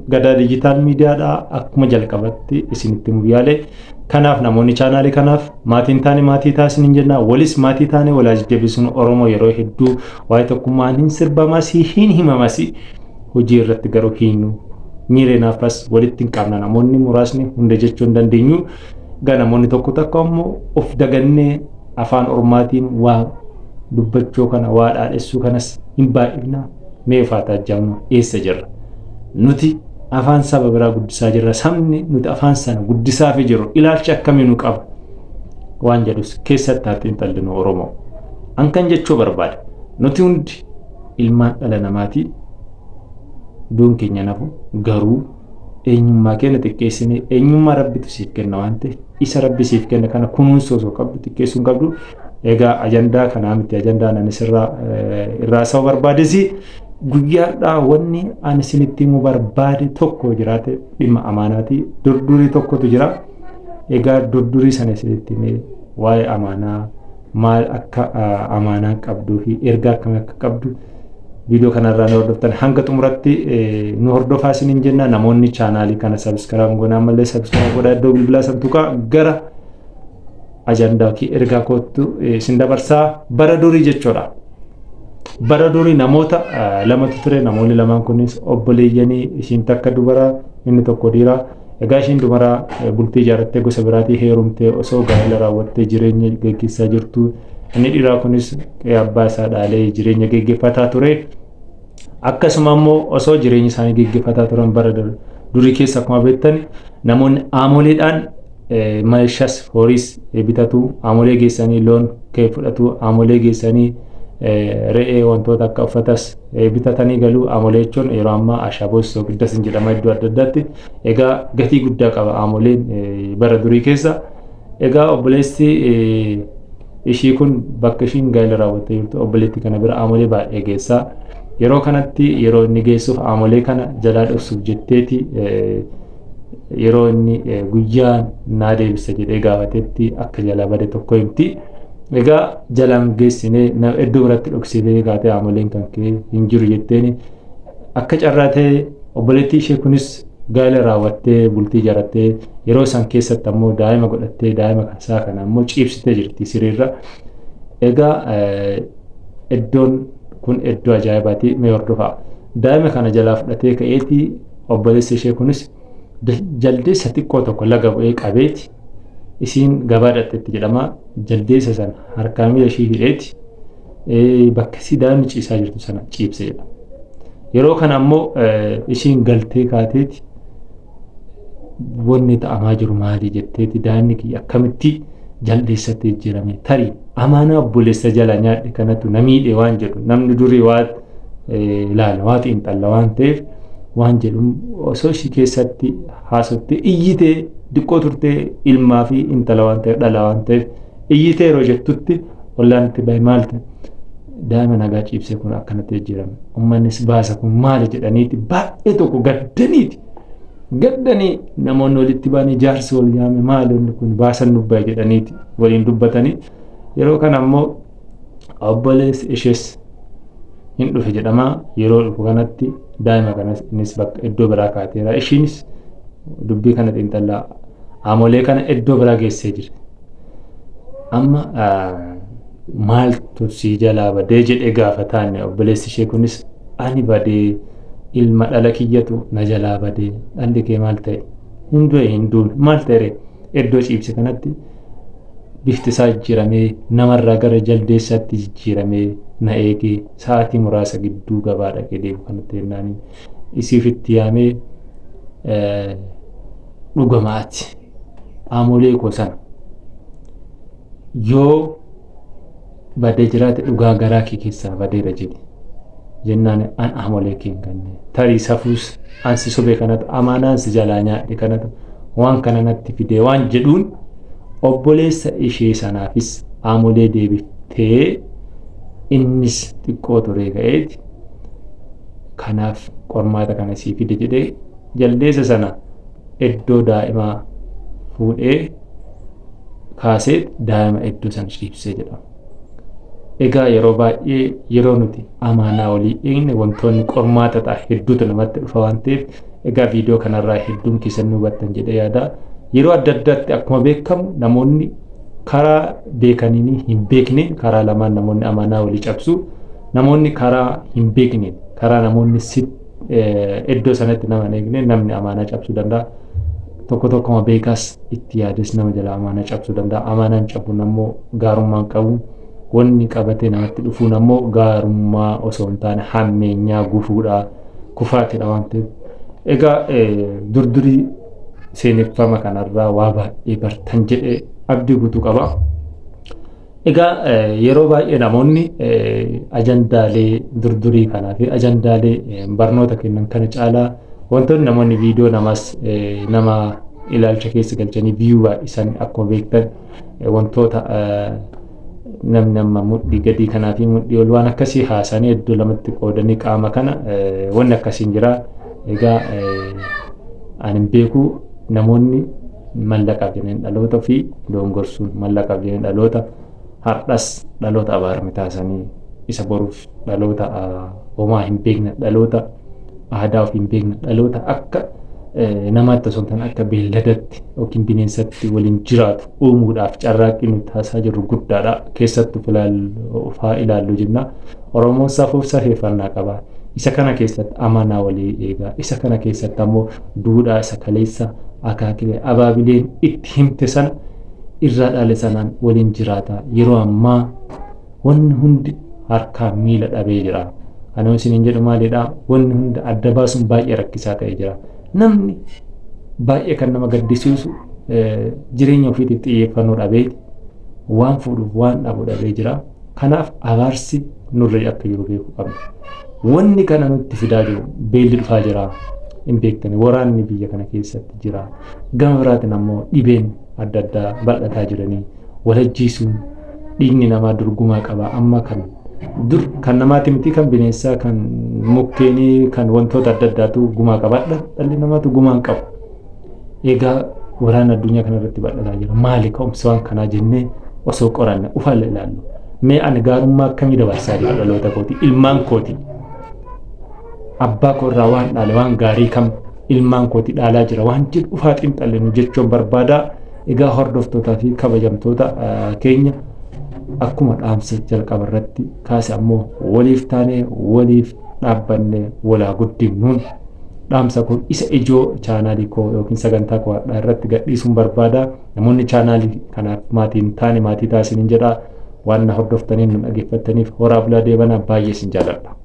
Gadaa digital miidiyaadhaa akkuma jalqabatti isinitti muuyyaale. Kanaaf namoonni chaanaalii kanaaf maatiin taane maatii taasisan hin jenna. Walis maatii taane walaa jajjabeessuun Oromoo yeroo hedduu waa'ee tokkummaan hin sirbamas hin himamas hojii irratti garuu hiinu. Miireenaafas walitti hin qabna namoonni muraasni hunda jechuu hin dandeenyu. Namoonni tokko takka immoo of dagannee afaan Oromaatiin waa dubbachuu kana waa dhaadhessuu kanas hin baay'ifna. Mee faataa jaamnu eessa jirra? Nuti afaan saba biraa guddisaa jirra. Sabni nuti afaan sana guddisaa fi jiru ilaalcha akkamii nu qaba waan jedhus keessatti haatiin xallinu Oromoo. Ankan jechuu barbaada. Nuti hundi ilmaan dhala namaatii duun keenya nafu garuu eenyummaa keenya xiqqeessine eenyummaa rabbitu siif kenna waan ta'eef isa rabbi siif kenna kana kunuunsuu osoo qabdu xiqqeessuu hin qabdu. Egaa ajandaa kanaa miti ajandaa anis irraa saba barbaadesi guyyaadhaa wanni ani isinitti himuu barbaade tokko jiraate dhimma amaanaati. Durdurii tokkotu jira. Egaa durdurii sana isinitti himee waa'ee amaanaa maal akka amaanaa qabduu fi ergaa akkamii akka qabdu viidiyoo kanarraa nu hordoftan hanga xumuratti nu hordofaa isiniin jenna. Namoonni chaanaalii kana sabskiraayib godhan malee sabskiraayib godhaa iddoo bilbilaa santuuqaa gara ajandaa ki ergaa kootu isin dabarsaa. Bara durii jechuudha. Bara durii namoota lamatu ture. Namoonni lamaan kunis obboleeyyanii isiin takka dubara inni tokko dhiira. Egaa isiin dubara bultii ijaarrattee gosa biraatii heerumtee osoo gaa'ela raawwattee jireenya gaggeessaa jirtu. Inni dhiiraa kunis abbaa isaa dhaalee jireenya gaggeeffataa ture. Akkasuma immoo osoo jireenya isaanii gaggeeffataa turan bara durii keessa akkuma beektan namoonni aamoleedhaan malshas horiis bitatu, aamolee geessanii loon kee fudhatu, aamolee geessanii re'ee wantoota akka uffatas bitatanii galuu. Aamolee jechuun yeroo ammaa ashaabos giddas hin jedhama iddoo adda addaatti. Egaa gatii guddaa qaba aamoleen bara durii keessa. Egaa obboleessi ishii kun bakka ishiin gaa'ela raawwattee jirtu obboleetti kana bira aamolee baay'ee geessaa. Yeroo kanatti yeroo inni geessuuf aamolee kana jalaa dhoksuuf jetteeti yeroo inni guyyaa naa deebisa jedhee gaafatetti akka jalaa bade tokko himti. Egaa jalaan geessinee iddoo biratti dhoksitee gaatee aamoleen kan kee hin jiru jetteen akka carraa ta'e obboleettii ishee kunis gaa'ela raawwattee bultii ijaarrattee yeroo san keessatti ammoo daa'ima godhattee daa'ima kansaa kana ammoo ciibsitee jirti siriirra. Egaa iddoon kun iddoo ajaa'ibaati. Mee hordofaa. Daa'ima kana jalaa fudhatee ka'eeti obboleessi ishee kunis jaldeessa xiqqoo tokko laga bu'ee qabeeti. Isiin gabaa dhaqxetti jedhama. Jaldeessa sana harkaa miila ishii hidheeti bakka isii daa'imni ciisaa jirtu sana ciibse jedhama. Yeroo kana ammoo isiin galtee kaateeti wanni ta'amaa jiru maali jetteeti daa'imni kiyya akkamitti jaldeessatti jijjiirame tarii amaanaa obboleessa jala nyaadhe kanatu na miidhe waan jedhu namni durii waa ilaala waa xiinxalla waan ta'eef waan jedhu osoo ishii keessatti haasoftee iyyitee diqqoo turtee ilmaa fi intala waan ta'eef dhala waan ta'eef iyyitee yeroo jettutti ollaanitti bahe maal ta'e daa'ima nagaa ciibsee kun akkanatti jijjiirame uummannis baasa kun maali jedhaniiti baay'ee tokko gaddaniiti. Gaddanii namoonni walitti ba'anii jaarsi wal yaame maali kun baasan dubbaa jedhaniiti waliin dubbatanii. Yeroo kana ammoo obboleessi ishees hin dhufe jedhama. Yeroo dhufu kanatti daa'ima kanas innis bakka iddoo biraa kaateera. Ishiinis dubbii kana xiinxallaa aamolee kana iddoo biraa geessee jira. Amma maaltu si jalaa badee jedhee gaafataan obboleessi ishee kunis ani badee ilma dhala kiyyatu na jalaa badee dhalli kee maal ta'e hin du'e hin duune maal ta'e iddoo ciibse kanatti bifti isaa jijjiiramee namarraa gara jaldeessaatti jijjiiramee na eegee sa'aatii muraasa gidduu gabaa dhaqee deemu kanatti jennaanii isiif itti yaamee dhugamaati aamolee koo sana yoo badee jiraate dhugaa garaa kee keessaa badeera jedhe jennaan an aamolee kee hin ganne tarii safuus ansi sobee kanatu amaanaan si jalaa nyaadhe kanatu waan kana natti fidee waan jedhuun obboleessa ishee sanaafis aamolee deebiftee innis xiqqoo turee ka'eeti kanaaf qormaata kana sii fide jedhee jaldeessa sana iddoo daa'imaa fuudhee kaasee daa'ima iddoo sana ciibsee jedhama. Egaa yeroo baay'ee yeroo nuti amaanaa walii eegne wantoonni qormaata ta'a hedduutu namatti dhufa waan ta'eef egaa viidiyoo kanarraa hedduun keessan hubattan jedhee yaada. Yeroo adda addaatti akkuma beekamu namoonni karaa beekaniin hin beekne karaa lamaan namoonni amanaa walii cabsu. Namoonni karaa hin beekne karaa namoonni iddoo sanatti nama hin eegne namni amanaa cabsuu danda'a. Tokko tokkoma beekaas itti yaades nama jala amanaa cabsuu danda'a. Amanaan cabuun ammoo gaarummaan qabu. Wanni qabatee namatti dhufuun ammoo gaarummaa osoo hin taane hammeenyaa gufuudha kufaatidha waan ta'eef. Egaa durdurii seeneffama kanarraa waa baay'ee bartan jedhee abdii guutuu qaba. Egaa yeroo baay'ee namoonni ajandaalee durdurii kanaa fi ajandaalee barnoota kennan kana caalaa wantoonni namoonni viidiyoo nama ilaalcha keessa galchanii viyuu baay'isan akkuma beektan wantoota namni amma mudhii gadii kanaa fi mudhii ol waan akkasii haasanii iddoo lamatti qoodanii qaama kana wanni akkasiin jira. Egaa ani beeku namoonni mallaqaaf jedhanii dhaloota fi dongorsuun mallaqaaf jedhanii dhaloota har'as dhaloota abaarame taasanii isa boruuf dhaloota homaa hin beekne dhaloota aadaa of hin beekne dhaloota akka namaatti osoo hin taane akka beelladatti yookiin bineensatti waliin jiraatu uumuudhaaf carraaqqii nuti taasisaa jirru guddaadha. Keessattuu faa ilaallu jenna. Oromoon safuuf safeeffannaa qaba. Isa kana keessatti amanaa walii eegaa. Isa kana keessatti ammoo duudhaa isa kaleessa akaakilee abaabileen itti himte sana irraa dhaale sanaan waliin jiraata. Yeroo ammaa wanni hundi harkaa miila dhabee jira. Kana isiniin jedhu maalidhaa? Wanni hunda adda baasuun baay'ee rakkisaa ta'ee jira. Namni baay'ee kan nama gaddisiisu jireenya ofiitiif xiyyeeffannoo dhabee waan fuudhuuf waan dhabu dhabee jira. Kanaaf abaarsi nurra akka jiru beekuu qabna. Wanni kana nutti fidaa jiru beelli dhufaa jira. Hin beektani waraanni biyya kana keessatti jira. Gama biraatiin ammoo dhibeen adda addaa bal'ataa jiranii walajjiisuun dhiigni namaa durgumaa qaba. Amma dur kan namaati miti kan bineensaa kan mukkeenii kan wantoota adda addaatu gumaa qabaadha. Dhalli namaatu gumaa hin qabu. Egaa waraana addunyaa kanarratti bal'ataa jira. Maali ka'umsi waan kanaa jennee osoo qoranne ufalla ilaallu. Mee ani gaarummaa akkamii dabarsaa jira dhaloota kooti ilmaan kooti. Abbaa koo irraa waan dhaale waan gaarii kam ilmaan kooti dhaalaa jira waan jedhu ufaa xiinxallinu jechuun barbaada. Egaa hordoftootaa fi kabajamtoota keenya akkuma dhaamsa jalqaba irratti kaase ammoo waliif taanee waliif dhaabbanne walaa guddifnuun dhaamsa kun isa ijoo chaanaalii koo yookiin sagantaa koo irratti gadhiisuun barbaada. Namoonni chaanaalii kanaaf maatiin taane maatii taasisaniin jedha waan na hordoftaniin nu dhaggeeffattaniif horaa bulaa deebanaa baay'ee sin jaalladha.